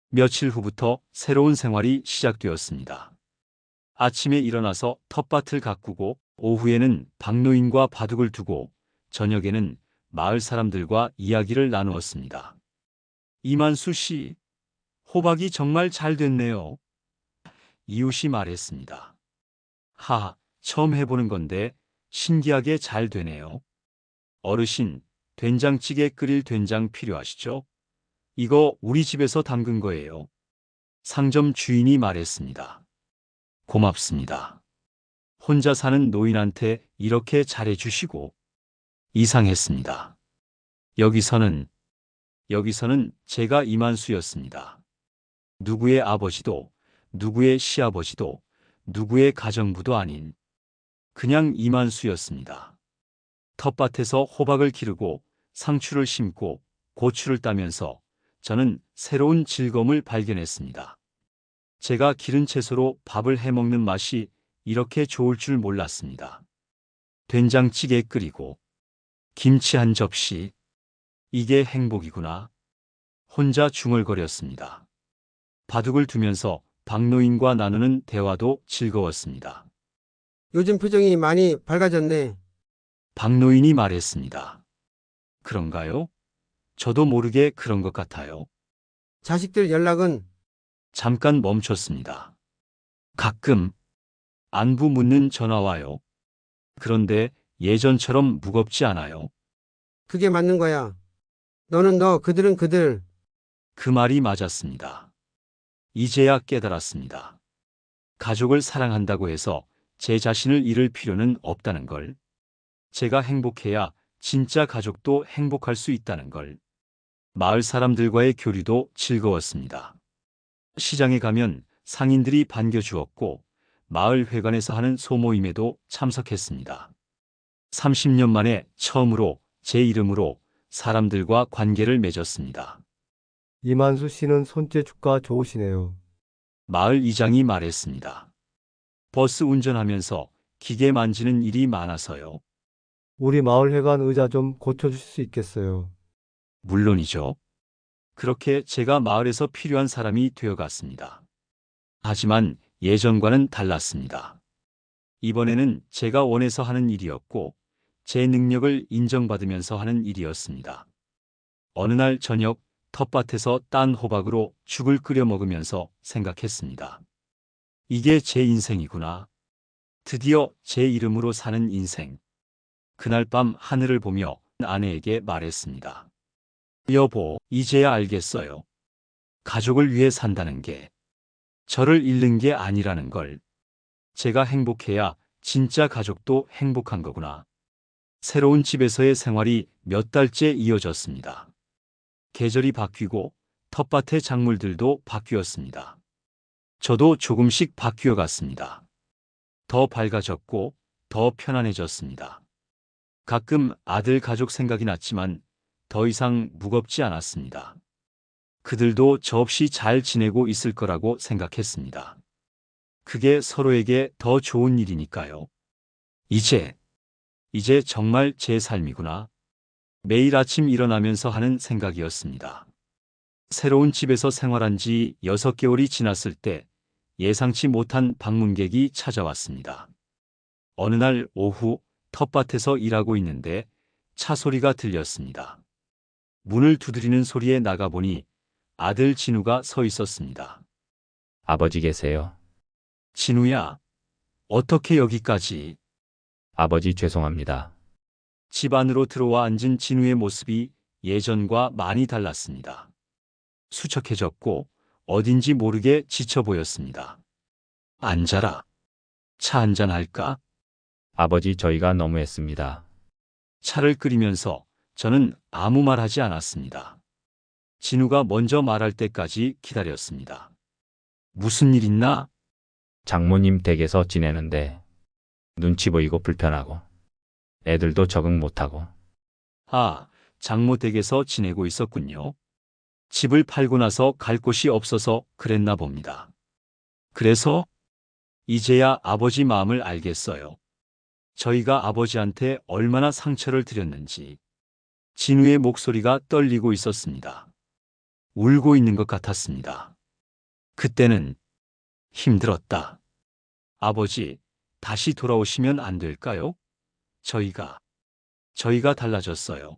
며칠 후부터 새로운 생활이 시작되었습니다. 아침에 일어나서 텃밭을 가꾸고 오후에는 박노인과 바둑을 두고 저녁에는 마을 사람들과 이야기를 나누었습니다. 이만수 씨, 호박이 정말 잘 됐네요. 이웃이 말했습니다. 하하, 처음 해보는 건데 신기하게 잘 되네요. 어르신, 된장찌개 끓일 된장 필요하시죠? 이거 우리 집에서 담근 거예요. 상점 주인이 말했습니다. 고맙습니다. 혼자 사는 노인한테 이렇게 잘해주시고. 이상했습니다. 여기서는 제가 이만수였습니다. 누구의 아버지도, 누구의 시아버지도, 누구의 가정부도 아닌 그냥 이만수였습니다. 텃밭에서 호박을 기르고 상추를 심고 고추를 따면서 저는 새로운 즐거움을 발견했습니다. 제가 기른 채소로 밥을 해먹는 맛이 이렇게 좋을 줄 몰랐습니다. 된장찌개 끓이고 김치 한 접시. 이게 행복이구나. 혼자 중얼거렸습니다. 바둑을 두면서 박노인과 나누는 대화도 즐거웠습니다. 요즘 표정이 많이 밝아졌네. 박노인이 말했습니다. 그런가요? 저도 모르게 그런 것 같아요. 자식들 연락은? 잠깐 멈췄습니다. 가끔 안부 묻는 전화 와요. 그런데 예전처럼 무겁지 않아요. 그게 맞는 거야. 너는 너, 그들은 그들. 그 말이 맞았습니다. 이제야 깨달았습니다. 가족을 사랑한다고 해서 제 자신을 잃을 필요는 없다는 걸. 제가 행복해야 진짜 가족도 행복할 수 있다는 걸. 마을 사람들과의 교류도 즐거웠습니다. 시장에 가면 상인들이 반겨주었고 마을 회관에서 하는 소모임에도 참석했습니다. 30년 만에 처음으로 제 이름으로 사람들과 관계를 맺었습니다. 이만수 씨는 손재주가 좋으시네요. 마을 이장이 말했습니다. 버스 운전하면서 기계 만지는 일이 많아서요. 우리 마을회관 의자 좀 고쳐주실 수 있겠어요? 물론이죠. 그렇게 제가 마을에서 필요한 사람이 되어갔습니다. 하지만 예전과는 달랐습니다. 이번에는 제가 원해서 하는 일이었고 제 능력을 인정받으면서 하는 일이었습니다. 어느 날 저녁 텃밭에서 딴 호박으로 죽을 끓여 먹으면서 생각했습니다. 이게 제 인생이구나. 드디어 제 이름으로 사는 인생. 그날 밤 하늘을 보며 아내에게 말했습니다. 여보, 이제야 알겠어요. 가족을 위해 산다는 게 저를 잃는 게 아니라는 걸. 제가 행복해야 진짜 가족도 행복한 거구나. 새로운 집에서의 생활이 몇 달째 이어졌습니다. 계절이 바뀌고 텃밭의 작물들도 바뀌었습니다. 저도 조금씩 바뀌어 갔습니다. 더 밝아졌고 더 편안해졌습니다. 가끔 아들 가족 생각이 났지만 더 이상 무겁지 않았습니다. 그들도 저 없이 잘 지내고 있을 거라고 생각했습니다. 그게 서로에게 더 좋은 일이니까요. 이제 정말 제 삶이구나. 매일 아침 일어나면서 하는 생각이었습니다. 새로운 집에서 생활한 지 6개월이 지났을 때 예상치 못한 방문객이 찾아왔습니다. 어느 날 오후 텃밭에서 일하고 있는데 차 소리가 들렸습니다. 문을 두드리는 소리에 나가보니 아들 진우가 서 있었습니다. 아버지 계세요? 진우야, 어떻게 여기까지? 아버지 죄송합니다. 집 안으로 들어와 앉은 진우의 모습이 예전과 많이 달랐습니다. 수척해졌고 어딘지 모르게 지쳐 보였습니다. 앉아라. 차 한잔 할까? 아버지 저희가 너무했습니다. 차를 끓이면서 저는 아무 말 하지 않았습니다. 진우가 먼저 말할 때까지 기다렸습니다. 무슨 일 있나? 장모님 댁에서 지내는데 눈치 보이고 불편하고 애들도 적응 못하고. 아, 장모 댁에서 지내고 있었군요. 집을 팔고 나서 갈 곳이 없어서 그랬나 봅니다. 그래서 이제야 아버지 마음을 알겠어요. 저희가 아버지한테 얼마나 상처를 드렸는지. 진우의 목소리가 떨리고 있었습니다. 울고 있는 것 같았습니다. 그때는 힘들었다. 아버지, 다시 돌아오시면 안 될까요? 저희가 달라졌어요.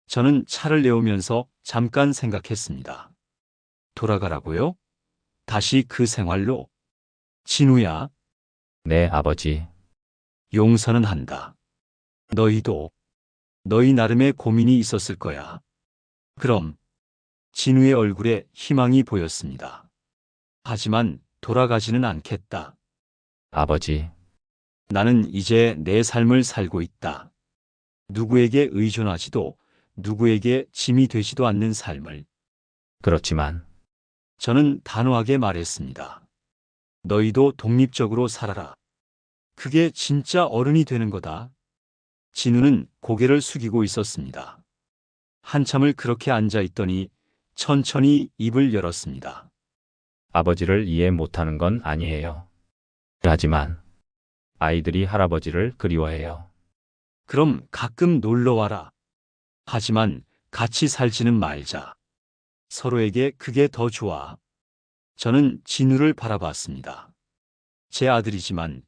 저는 차를 내오면서 잠깐 생각했습니다. 돌아가라고요? 다시 그 생활로? 진우야, 네, 아버지. 용서는 한다. 너희도 너희 나름의 고민이 있었을 거야. 그럼 진우의 얼굴에 희망이 보였습니다. 하지만 돌아가지는 않겠다. 아버지, 나는 이제 내 삶을 살고 있다. 누구에게 의존하지도 누구에게 짐이 되지도 않는 삶을. 그렇지만 저는 단호하게 말했습니다. 너희도 독립적으로 살아라. 그게 진짜 어른이 되는 거다. 진우는 고개를 숙이고 있었습니다. 한참을 그렇게 앉아 있더니 천천히 입을 열었습니다. 아버지를 이해 못하는 건 아니에요. 하지만 아이들이 할아버지를 그리워해요. 그럼 가끔 놀러 와라. 하지만 같이 살지는 말자. 서로에게 그게 더 좋아. 저는 진우를 바라봤습니다. 제 아들이지만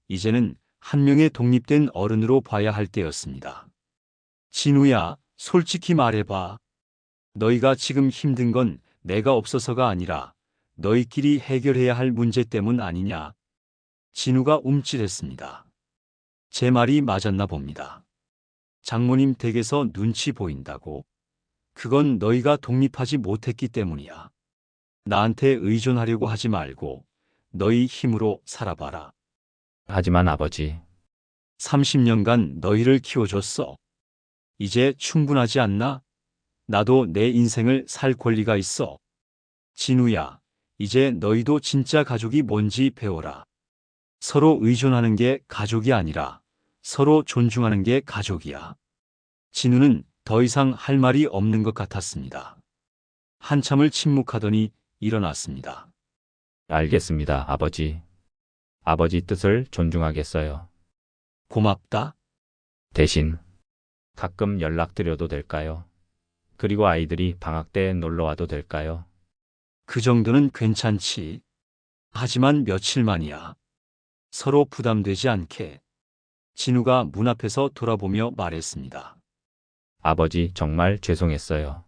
이제는 한 명의 독립된 어른으로 봐야 할 때였습니다. 진우야, 솔직히 말해봐. 너희가 지금 힘든 건 내가 없어서가 아니라 너희끼리 해결해야 할 문제 때문 아니냐? 진우가 움찔했습니다. 제 말이 맞았나 봅니다. 장모님 댁에서 눈치 보인다고? 그건 너희가 독립하지 못했기 때문이야. 나한테 의존하려고 하지 말고 너희 힘으로 살아봐라. 하지만 아버지, 30년간 너희를 키워줬어. 이제 충분하지 않나? 나도 내 인생을 살 권리가 있어. 진우야, 이제 너희도 진짜 가족이 뭔지 배워라. 서로 의존하는 게 가족이 아니라 서로 존중하는 게 가족이야. 진우는 더 이상 할 말이 없는 것 같았습니다. 한참을 침묵하더니 일어났습니다. 알겠습니다, 아버지. 아버지 뜻을 존중하겠어요. 고맙다. 대신 가끔 연락드려도 될까요? 그리고 아이들이 방학 때 놀러 와도 될까요? 그 정도는 괜찮지. 하지만 며칠만이야. 서로 부담되지 않게. 진우가 문 앞에서 돌아보며 말했습니다. 아버지, 정말 죄송했어요.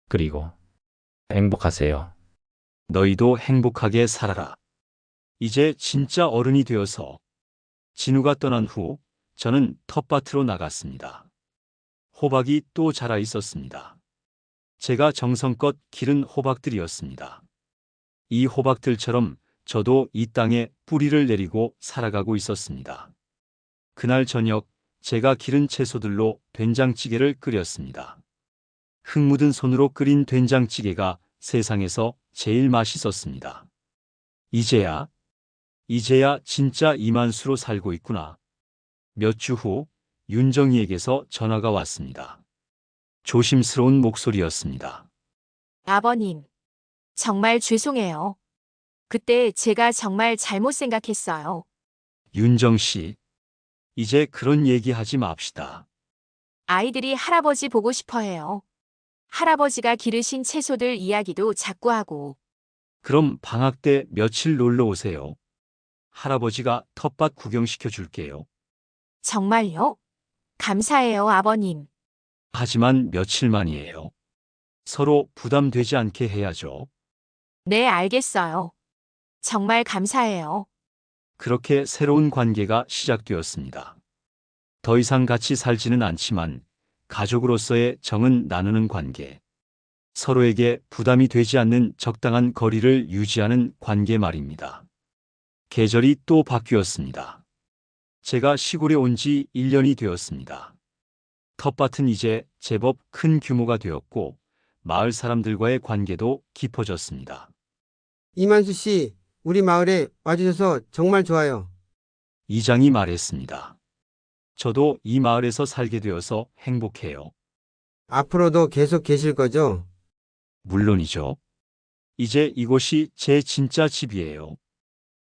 그리고 행복하세요. 너희도 행복하게 살아라. 이제 진짜 어른이 되어서. 진우가 떠난 후 저는 텃밭으로 나갔습니다. 호박이 또 자라 있었습니다. 제가 정성껏 기른 호박들이었습니다. 이 호박들처럼 저도 이 땅에 뿌리를 내리고 살아가고 있었습니다. 그날 저녁 제가 기른 채소들로 된장찌개를 끓였습니다. 흙 묻은 손으로 끓인 된장찌개가 세상에서 제일 맛있었습니다. 이제야 진짜 이만수로 살고 있구나. 몇 주 후 윤정이에게서 전화가 왔습니다. 조심스러운 목소리였습니다. 아버님, 정말 죄송해요. 그때 제가 정말 잘못 생각했어요. 윤정 씨, 이제 그런 얘기하지 맙시다. 아이들이 할아버지 보고 싶어 해요. 할아버지가 기르신 채소들 이야기도 자꾸 하고. 그럼 방학 때 며칠 놀러 오세요. 할아버지가 텃밭 구경시켜 줄게요. 정말요? 감사해요, 아버님. 하지만 며칠만이에요. 서로 부담되지 않게 해야죠. 네, 알겠어요. 정말 감사해요. 그렇게 새로운 관계가 시작되었습니다. 더 이상 같이 살지는 않지만 가족으로서의 정은 나누는 관계. 서로에게 부담이 되지 않는 적당한 거리를 유지하는 관계 말입니다. 계절이 또 바뀌었습니다. 제가 시골에 온 지 1년이 되었습니다. 텃밭은 이제 제법 큰 규모가 되었고 마을 사람들과의 관계도 깊어졌습니다. 이만수 씨, 우리 마을에 와주셔서 정말 좋아요. 이장이 말했습니다. 저도 이 마을에서 살게 되어서 행복해요. 앞으로도 계속 계실 거죠? 물론이죠. 이제 이곳이 제 진짜 집이에요.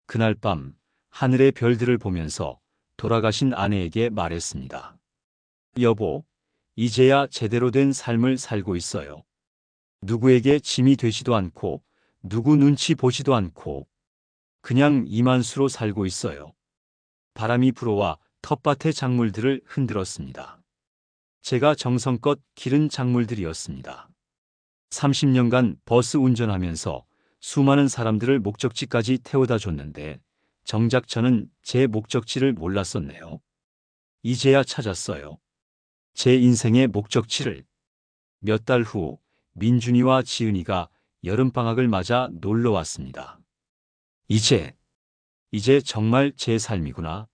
그날 밤 하늘의 별들을 보면서 돌아가신 아내에게 말했습니다. 여보, 이제야 제대로 된 삶을 살고 있어요. 누구에게 짐이 되지도 않고 누구 눈치 보지도 않고 그냥 이만수로 살고 있어요. 바람이 불어와 텃밭의 작물들을 흔들었습니다. 제가 정성껏 기른 작물들이었습니다. 30년간 버스 운전하면서 수많은 사람들을 목적지까지 태워다 줬는데 정작 저는 제 목적지를 몰랐었네요. 이제야 찾았어요. 제 인생의 목적지를. 몇 달 후 민준이와 지은이가 여름방학을 맞아 놀러 왔습니다. 이제 정말 제 삶이구나.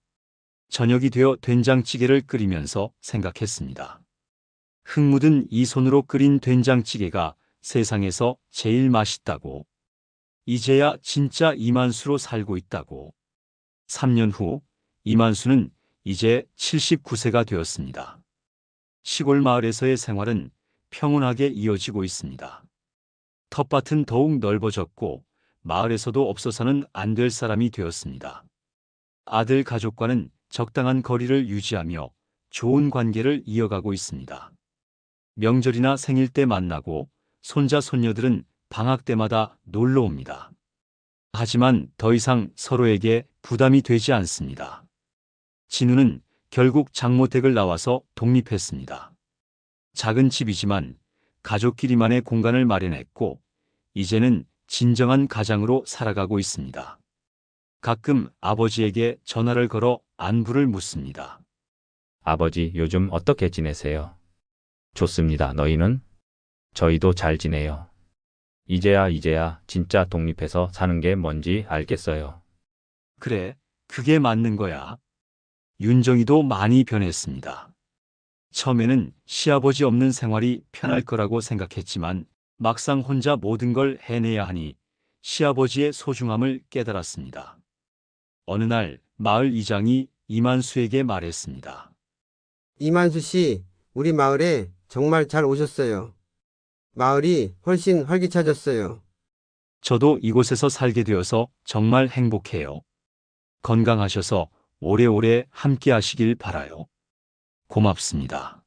저녁이 되어 된장찌개를 끓이면서 생각했습니다. 흙 묻은 이 손으로 끓인 된장찌개가 세상에서 제일 맛있다고. 이제야 진짜 이만수로 살고 있다고. 3년 후 이만수는 이제 79세가 되었습니다. 시골 마을에서의 생활은 평온하게 이어지고 있습니다. 텃밭은 더욱 넓어졌고 마을에서도 없어서는 안 될 사람이 되었습니다. 아들 가족과는 적당한 거리를 유지하며 좋은 관계를 이어가고 있습니다. 명절이나 생일 때 만나고 손자 손녀들은 방학 때마다 놀러 옵니다. 하지만 더 이상 서로에게 부담이 되지 않습니다. 진우는 결국 장모댁을 나와서 독립했습니다. 작은 집이지만 가족끼리만의 공간을 마련했고 이제는 진정한 가장으로 살아가고 있습니다. 가끔 아버지에게 전화를 걸어 안부를 묻습니다. 아버지, 요즘 어떻게 지내세요? 좋습니다. 너희는? 저희도 잘 지내요. 이제야 진짜 독립해서 사는 게 뭔지 알겠어요. 그래, 그게 맞는 거야. 윤정이도 많이 변했습니다. 처음에는 시아버지 없는 생활이 편할 거라고 생각했지만 막상 혼자 모든 걸 해내야 하니 시아버지의 소중함을 깨달았습니다. 어느 날 마을 이장이 이만수에게 말했습니다. 이만수 씨, 우리 마을에 정말 잘 오셨어요. 마을이 훨씬 활기차졌어요. 저도 이곳에서 살게 되어서 정말 행복해요. 건강하셔서 오래오래 함께 하시길 바라요. 고맙습니다.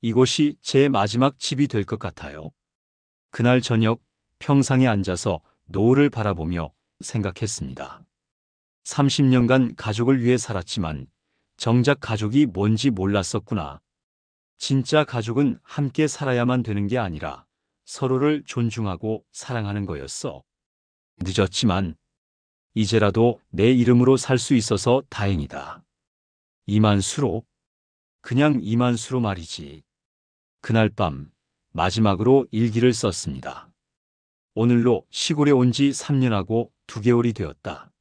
이곳이 제 마지막 집이 될 것 같아요. 그날 저녁 평상에 앉아서 노을을 바라보며 생각했습니다. 30년간 가족을 위해 살았지만 정작 가족이 뭔지 몰랐었구나. 진짜 가족은 함께 살아야만 되는 게 아니라 서로를 존중하고 사랑하는 거였어. 늦었지만 이제라도 내 이름으로 살 수 있어서 다행이다. 이만수로? 그냥 이만수로 말이지. 그날 밤 마지막으로 일기를 썼습니다. 오늘로 시골에 온 지 3년하고 2개월이 되었다.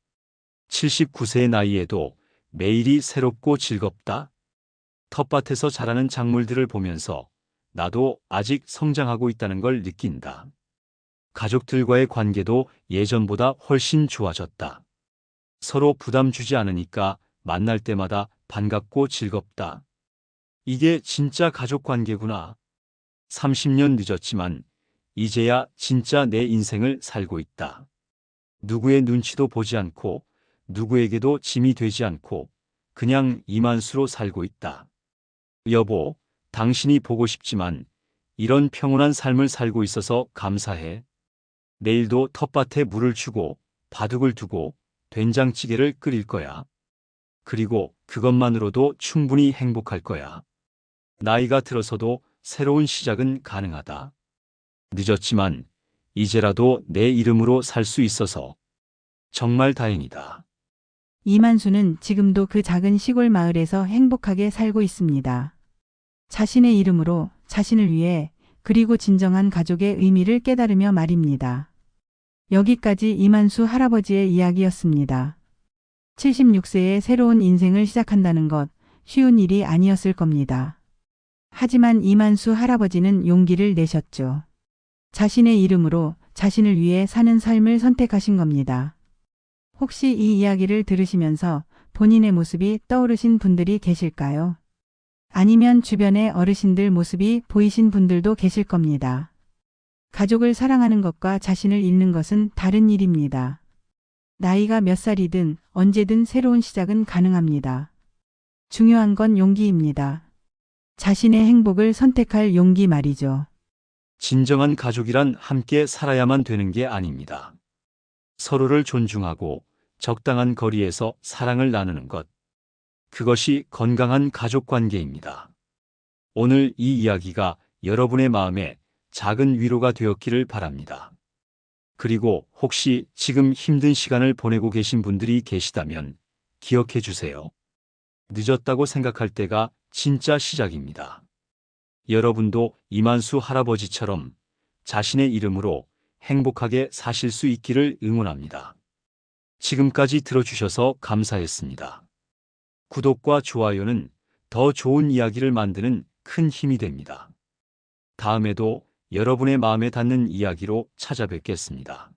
79세의 나이에도 매일이 새롭고 즐겁다. 텃밭에서 자라는 작물들을 보면서 나도 아직 성장하고 있다는 걸 느낀다. 가족들과의 관계도 예전보다 훨씬 좋아졌다. 서로 부담 주지 않으니까 만날 때마다 반갑고 즐겁다. 이게 진짜 가족 관계구나. 30년 늦었지만 이제야 진짜 내 인생을 살고 있다. 누구의 눈치도 보지 않고 누구에게도 짐이 되지 않고 그냥 이만수로 살고 있다. 여보, 당신이 보고 싶지만 이런 평온한 삶을 살고 있어서 감사해. 내일도 텃밭에 물을 주고 바둑을 두고 된장찌개를 끓일 거야. 그리고 그것만으로도 충분히 행복할 거야. 나이가 들어서도 새로운 시작은 가능하다. 늦었지만 이제라도 내 이름으로 살 수 있어서 정말 다행이다. 이만수는 지금도 그 작은 시골 마을에서 행복하게 살고 있습니다. 자신의 이름으로, 자신을 위해, 그리고 진정한 가족의 의미를 깨달으며 말입니다. 여기까지 이만수 할아버지의 이야기였습니다. 76세에 새로운 인생을 시작한다는 것 쉬운 일이 아니었을 겁니다. 하지만 이만수 할아버지는 용기를 내셨죠. 자신의 이름으로 자신을 위해 사는 삶을 선택하신 겁니다. 혹시 이 이야기를 들으시면서 본인의 모습이 떠오르신 분들이 계실까요? 아니면 주변의 어르신들 모습이 보이신 분들도 계실 겁니다. 가족을 사랑하는 것과 자신을 잃는 것은 다른 일입니다. 나이가 몇 살이든 언제든 새로운 시작은 가능합니다. 중요한 건 용기입니다. 자신의 행복을 선택할 용기 말이죠. 진정한 가족이란 함께 살아야만 되는 게 아닙니다. 서로를 존중하고 적당한 거리에서 사랑을 나누는 것. 그것이 건강한 가족 관계입니다. 오늘 이 이야기가 여러분의 마음에 작은 위로가 되었기를 바랍니다. 그리고 혹시 지금 힘든 시간을 보내고 계신 분들이 계시다면 기억해 주세요. 늦었다고 생각할 때가 진짜 시작입니다. 여러분도 이만수 할아버지처럼 자신의 이름으로 행복하게 사실 수 있기를 응원합니다. 지금까지 들어주셔서 감사했습니다. 구독과 좋아요는 더 좋은 이야기를 만드는 큰 힘이 됩니다. 다음에도 여러분의 마음에 닿는 이야기로 찾아뵙겠습니다.